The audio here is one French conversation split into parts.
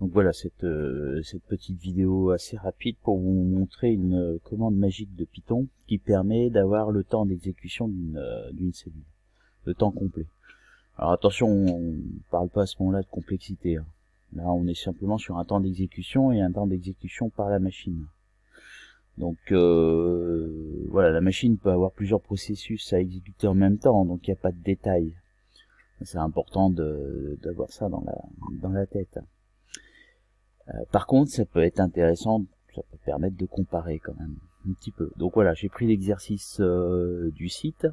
Donc voilà cette petite vidéo assez rapide pour vous montrer une commande magique de Python qui permet d'avoir le temps d'exécution d'une cellule, le temps complet. Alors attention, on parle pas à ce moment-là de complexité, hein. Là on est simplement sur un temps d'exécution et un temps d'exécution par la machine. Donc voilà, la machine peut avoir plusieurs processus à exécuter en même temps, donc il n'y a pas de détails. C'est important d'avoir ça dans la tête. Par contre, ça peut être intéressant, ça peut permettre de comparer quand même un petit peu. Donc voilà, j'ai pris l'exercice du site,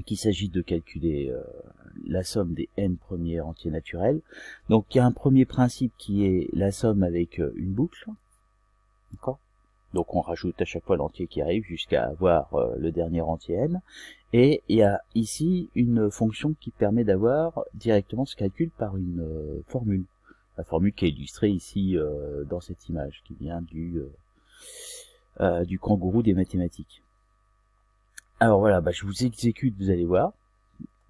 qu'il s'agit de calculer la somme des n premiers entiers naturels. Donc il y a un premier principe qui est la somme avec une boucle, d'accord. Donc on rajoute à chaque fois l'entier qui arrive jusqu'à avoir le dernier entier n. Et il y a ici une fonction qui permet d'avoir directement ce calcul par une formule. La formule qui est illustrée ici dans cette image, qui vient du kangourou des mathématiques. Alors voilà, je vous exécute, vous allez voir.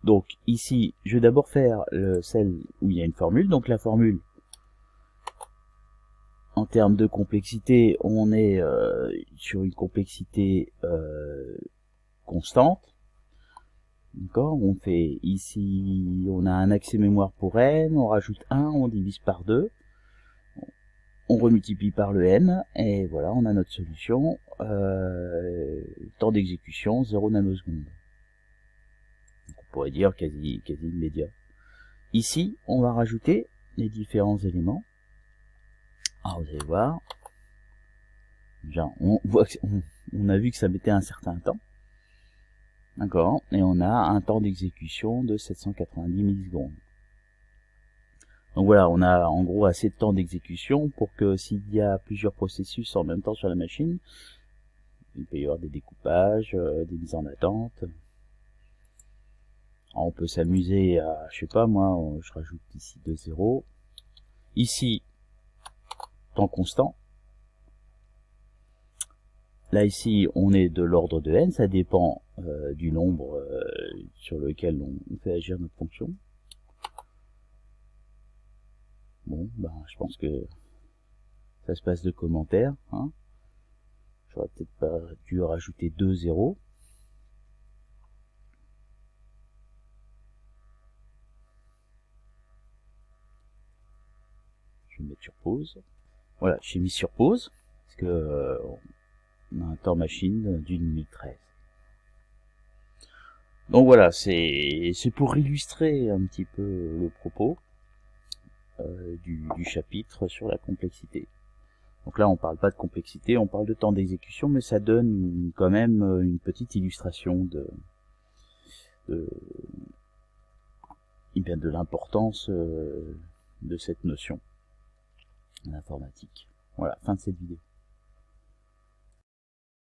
Donc ici, je vais d'abord faire celle où il y a une formule. Donc la formule, en termes de complexité, on est sur une complexité constante. D'accord, on fait ici, on a un accès mémoire pour n, on rajoute 1, on divise par 2, on remultiplie par le n, et voilà, on a notre solution. Temps d'exécution, 0 nanosecondes. Donc on pourrait dire quasi immédiat. Ici, on va rajouter les différents éléments. Alors vous allez voir, déjà, on a vu que ça mettait un certain temps. D'accord, et on a un temps d'exécution de 790 millisecondes. Donc voilà, on a en gros assez de temps d'exécution pour que s'il y a plusieurs processus en même temps sur la machine, il peut y avoir des découpages, des mises en attente. Alors on peut s'amuser à, je sais pas moi, je rajoute ici 2 zéros. Ici, temps constant. Là ici, on est de l'ordre de n, ça dépend du nombre sur lequel on fait agir notre fonction. Bon, je pense que ça se passe de commentaires, hein. J'aurais peut-être pas dû rajouter 2 zéros. Je vais mettre sur pause. Voilà, j'ai mis sur pause, parce que on a un temps machine d'1 minute 13. Donc voilà, c'est pour illustrer un petit peu le propos du chapitre sur la complexité. Donc là, on parle pas de complexité, on parle de temps d'exécution, mais ça donne quand même une petite illustration de l'importance de cette notion en informatique. Voilà, fin de cette vidéo.